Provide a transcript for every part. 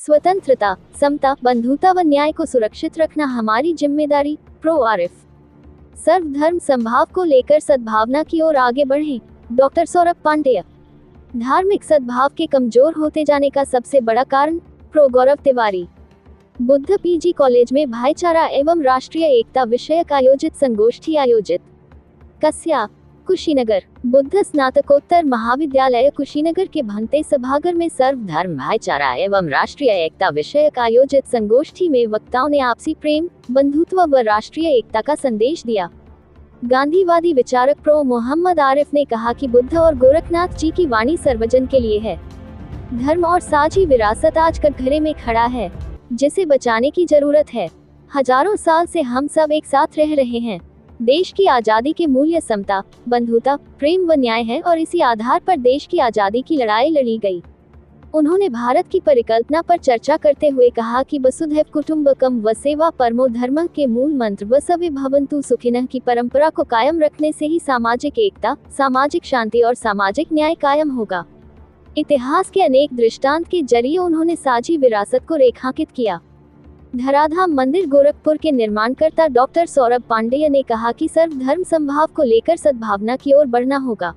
स्वतंत्रता, समता, बंधुता व न्याय को सुरक्षित रखना हमारी जिम्मेदारी। प्रो आरिफ। सर्वधर्म समभाव को लेकर सद्भावना की ओर आगे बढ़ें। डॉक्टर सौरभ पांडेय। धार्मिक सद्भाव के कमजोर होते जाने का सबसे बड़ा कारण। प्रो गौरव तिवारी। बुद्ध पीजी कॉलेज में भाईचारा एवं राष्ट्रीय एकता विषयक आयोजित संगोष्ठी आयोजित। कस्या, कुशीनगर। बुद्ध स्नातकोत्तर महाविद्यालय कुशीनगर के भंते सभागार में सर्वधर्म भाईचारा एवं राष्ट्रीय एकता विषयक आयोजित संगोष्ठी में वक्ताओं ने आपसी प्रेम, बंधुत्व व राष्ट्रीय एकता का संदेश दिया। गांधीवादी विचारक प्रो मोहम्मद आरिफ ने कहा कि बुद्ध और गोरखनाथ जी की वाणी सर्वजन के लिए है। धर्म और साझी विरासत आज कटघरे में खड़ा है, जिसे बचाने की जरूरत है। हजारों साल से हम सब एक साथ रह रहे हैं। देश की आजादी के मूल्य समता, बंधुता, प्रेम व न्याय है और इसी आधार पर देश की आजादी की लड़ाई लड़ी गई। उन्होंने भारत की परिकल्पना पर चर्चा करते हुए कहा कि वसुधैव कुटुंबकम व सेवा परमो धर्मः के मूल मंत्र व सर्वे भवन्तु सुखिनः की परंपरा को कायम रखने से ही सामाजिक एकता, सामाजिक शांति और सामाजिक न्याय कायम होगा। इतिहास के अनेक दृष्टांत के जरिए उन्होंने साझी विरासत को रेखांकित किया। धराधाम मंदिर गोरखपुर के निर्माणकर्ता डॉक्टर सौरभ पांडेय ने कहा कि सर्वधर्म समभाव को लेकर सद्भावना की ओर बढ़ना होगा,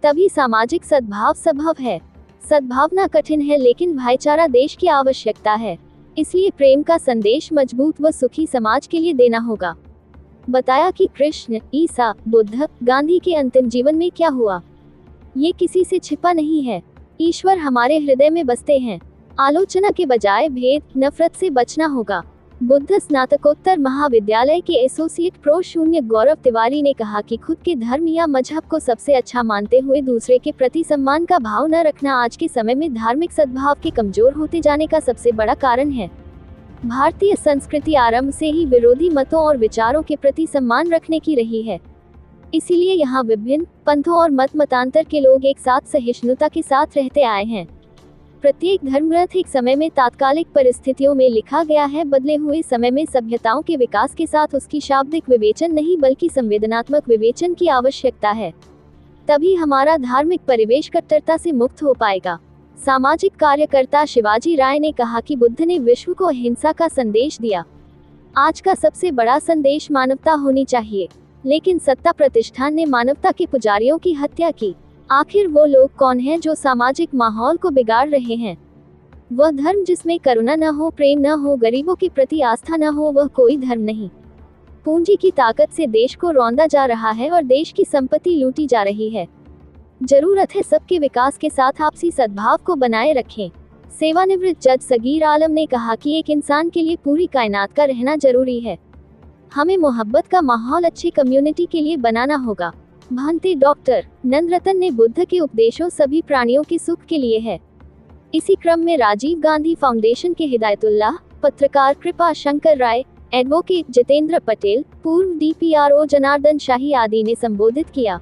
तभी सामाजिक सद्भाव संभव है। सद्भावना कठिन है लेकिन भाईचारा देश की आवश्यकता है, इसलिए प्रेम का संदेश मजबूत व सुखी समाज के लिए देना होगा। बताया कि कृष्ण, ईसा, बुद्ध, गांधी के अंतिम जीवन में क्या हुआ, ये किसी से छिपा नहीं है। ईश्वर हमारे हृदय में बसते हैं। आलोचना के बजाय भेद, नफरत से बचना होगा। बुद्ध स्नातकोत्तर महाविद्यालय के एसोसिएट प्रो शून्य गौरव तिवारी ने कहा कि खुद के धर्म या मजहब को सबसे अच्छा मानते हुए दूसरे के प्रति सम्मान का भाव न रखना आज के समय में धार्मिक सद्भाव के कमजोर होते जाने का सबसे बड़ा कारण है। भारतीय संस्कृति आरंभ से ही विरोधी मतों और विचारों के प्रति सम्मान रखने की रही है, इसीलिए यहाँ विभिन्न पंथों और मतांतर के लोग एक साथ सहिष्णुता के साथ रहते आए हैं। प्रत्येक धर्मग्रंथ एक समय में तात्कालिक परिस्थितियों में लिखा गया है, बदले हुए समय में सभ्यताओं के विकास के साथ उसकी शाब्दिक विवेचन नहीं बल्कि संवेदनात्मक विवेचन की आवश्यकता है, तभी हमारा धार्मिक परिवेश कट्टरता से मुक्त हो पाएगा। सामाजिक कार्यकर्ता शिवाजी राय ने कहा कि बुद्ध ने विश्व को अहिंसा का संदेश दिया। आज का सबसे बड़ा संदेश मानवता होनी चाहिए, लेकिन सत्ता प्रतिष्ठान ने मानवता के पुजारियों की हत्या की। आखिर वो लोग कौन हैं जो सामाजिक माहौल को बिगाड़ रहे हैं? वह धर्म जिसमें करुणा न हो, प्रेम न हो, गरीबों के प्रति आस्था न हो, वह कोई धर्म नहीं। पूंजी की ताकत से देश को रौंदा जा रहा है और देश की संपत्ति लूटी जा रही है। जरूरत है सबके विकास के साथ आपसी सद्भाव को बनाए रखें। सेवानिवृत्त जज सगीर आलम ने कहा कि एक इंसान के लिए पूरी कायनात का रहना जरूरी है। हमें मोहब्बत का माहौल अच्छी कम्युनिटी के लिए बनाना होगा। भंते डॉक्टर नंदरतन ने बुद्ध के उपदेशों सभी प्राणियों के सुख के लिए है। इसी क्रम में राजीव गांधी फाउंडेशन के हिदायतुल्लाह, पत्रकार कृपा शंकर राय, एडवोकेट जितेंद्र पटेल, पूर्व डीपीआरओ जनार्दन शाही आदि ने संबोधित किया।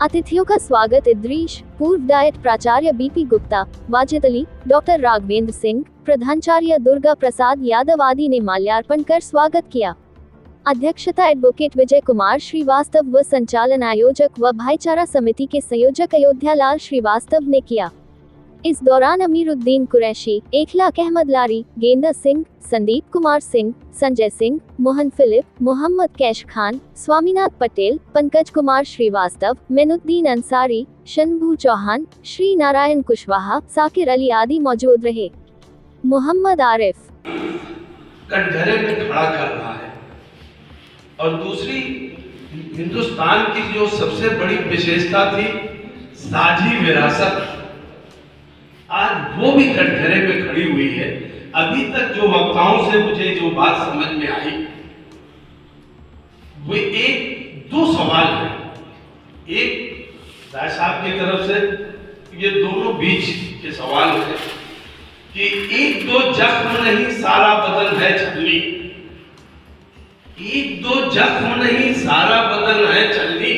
अतिथियों का स्वागत इद्रीश, पूर्व डायट प्राचार्य बीपी गुप्ता, वाजिद अली, डॉक्टर राघवेंद्र सिंह, प्रधानाचार्य दुर्गा प्रसाद यादव आदि ने माल्यार्पण कर स्वागत किया। अध्यक्षता एडवोकेट विजय कुमार श्रीवास्तव व संचालन आयोजक व भाईचारा समिति के संयोजक अयोध्या लाल श्रीवास्तव ने किया। इस दौरान अमीरुद्दीन कुरैशी, एकलाख अहमद लारी, गेंदा सिंह, संदीप कुमार सिंह, संजय सिंह, मोहन फिलिप, मोहम्मद कैश खान, स्वामीनाथ पटेल, पंकज कुमार श्रीवास्तव, मेनुद्दीन अंसारी, शंभू चौहान, श्री नारायण कुशवाहा, साकिर अली आदि मौजूद रहे। मोहम्मद आरिफ। कटघरे में खड़ा कर रहा है और दूसरी हिंदुस्तान की जो सबसे बड़ी विशेषता थी साझी विरासत, आज वो भी कटघरे में खड़ी हुई है। अभी तक जो वक्ताओं से मुझे जो बात समझ में आई वो एक दो सवाल है। एक राय साहब की तरफ से ये दोनों बीच के सवाल है कि एक दो जख्म नहीं सारा बदन है छलनी, एक दो जख्म नहीं सारा बदन है छलनी,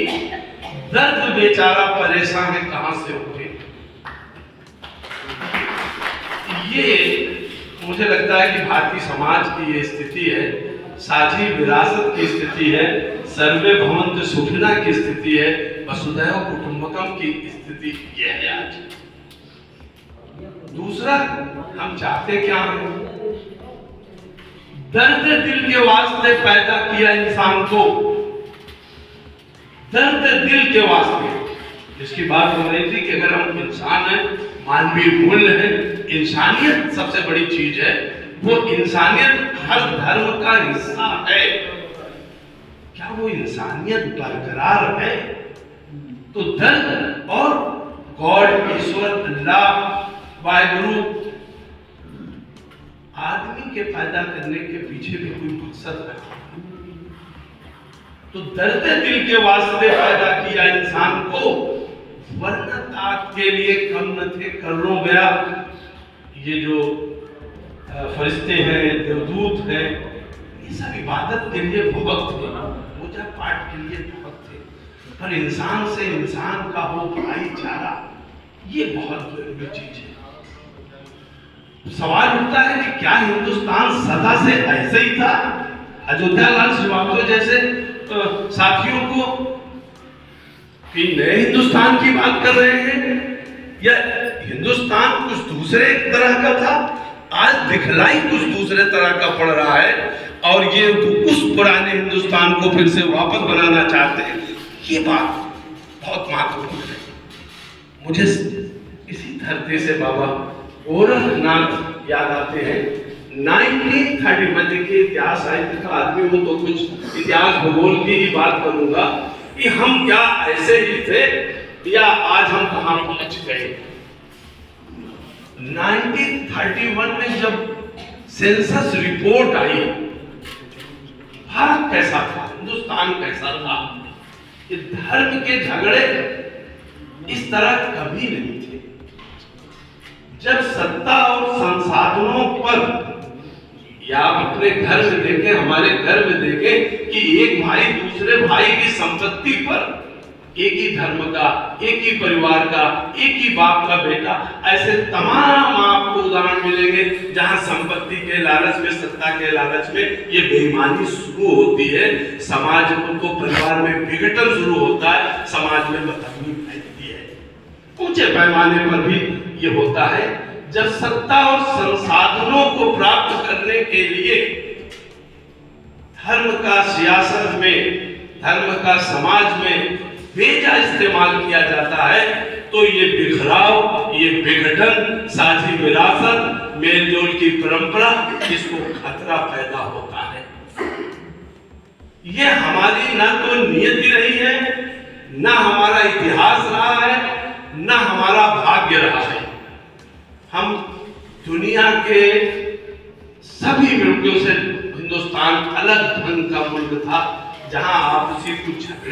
दर्द बेचारा परेशान है कहां से उठे। ये मुझे लगता है कि भारतीय समाज की ये स्थिति है, साझी विरासत की स्थिति है, सर्वे भवन्तु सुखिनः की स्थिति है, वसुधैव कुटुंबकम की स्थिति ये है आज। दूसरा, हम चाहते क्या हैं? दर्द दिल के वास्ते पैदा किया इंसान को, दर्द दिल के वास्ते। इसकी बात हो रही थी कि अगर हम इंसान हैं, मानवीय मूल्य है, इंसानियत सबसे बड़ी चीज है, वो इंसानियत हर धर्म का हिस्सा है। क्या वो इंसानियत बरकरार है? तो दर्द और गॉड, ईश्वर, अल्लाह, वाहिगुरु, आदमी के पैदा करने के पीछे भी कोई मकसद है। तो दर्द दिल के वास्ते पैदा किया इंसान को, वरना ताक के लिए कम न थे करोड़ों गया। ये जो फरिश्ते हैं, देवदूत हैं, ये सब इबादत के लिए बहुत थे, पूजा पाठ के लिए बहुत थे, पर इंसान से इंसान का हो भाईचारा, ये बहुत जरूरी चीज है। सवाल उठता है कि क्या हिंदुस्तान सदा से ऐसे ही था? अयोध्या लाल श्रीवास्तव जैसे साथियों को कि नए हिंदुस्तान की बात कर रहे हैं, या हिंदुस्तान कुछ दूसरे तरह का था? आज दिखलाई कुछ दूसरे तरह का पड़ रहा है, और ये उस पुराने हिंदुस्तान को फिर से वापस बनाना चाहते हैं। ये बात बहुत महत्वपूर्ण है। मुझे इसी धरती से बाबा गोरखनाथ याद आते हैं। 1930 में, देखिए इतिहास साहित्य का आदमी हूं तो कुछ इतिहास भूगोल की ही बात करूंगा कि हम क्या ऐसे ही थे या आज हम कहां पहुंच गए। 1931 में जब सेंसस रिपोर्ट आई, भारत कैसा था, हिंदुस्तान कैसा था, ये धर्म के झगड़े इस तरह कभी नहीं थे। जब सत्ता और संसाधनों पर, या आप अपने घर में देखें, हमारे घर में देखें कि एक भाई दूसरे भाई की संपत्ति पर, एक ही धर्म का, एक ही परिवार का, एक ही बाप का बेटा, ऐसे तमाम आपको उदाहरण मिलेंगे जहां संपत्ति के लालच में, सत्ता के लालच में ये बेईमानी शुरू होती है। समाज को, परिवार में विघटन शुरू होता है, समाज में बदतमीजी फैलती है। ऊंचे पैमाने पर भी ये होता है जब सत्ता और संसाधनों को प्राप्त करने के लिए धर्म का सियासत में, धर्म का समाज में बेजा इस्तेमाल किया जाता है, तो ये बिखराव, ये विघटन, साझी विरासत, मेलजोल की परंपरा, इसको खतरा पैदा होता है। ये हमारी ना तो नियति रही है, ना हमारा इतिहास रहा है, ना हमारा भाग्य रहा है। हम दुनिया के सभी मुल्कों से, हिंदुस्तान अलग ढंग का मुल्क था जहां आपसी कुछ झगड़े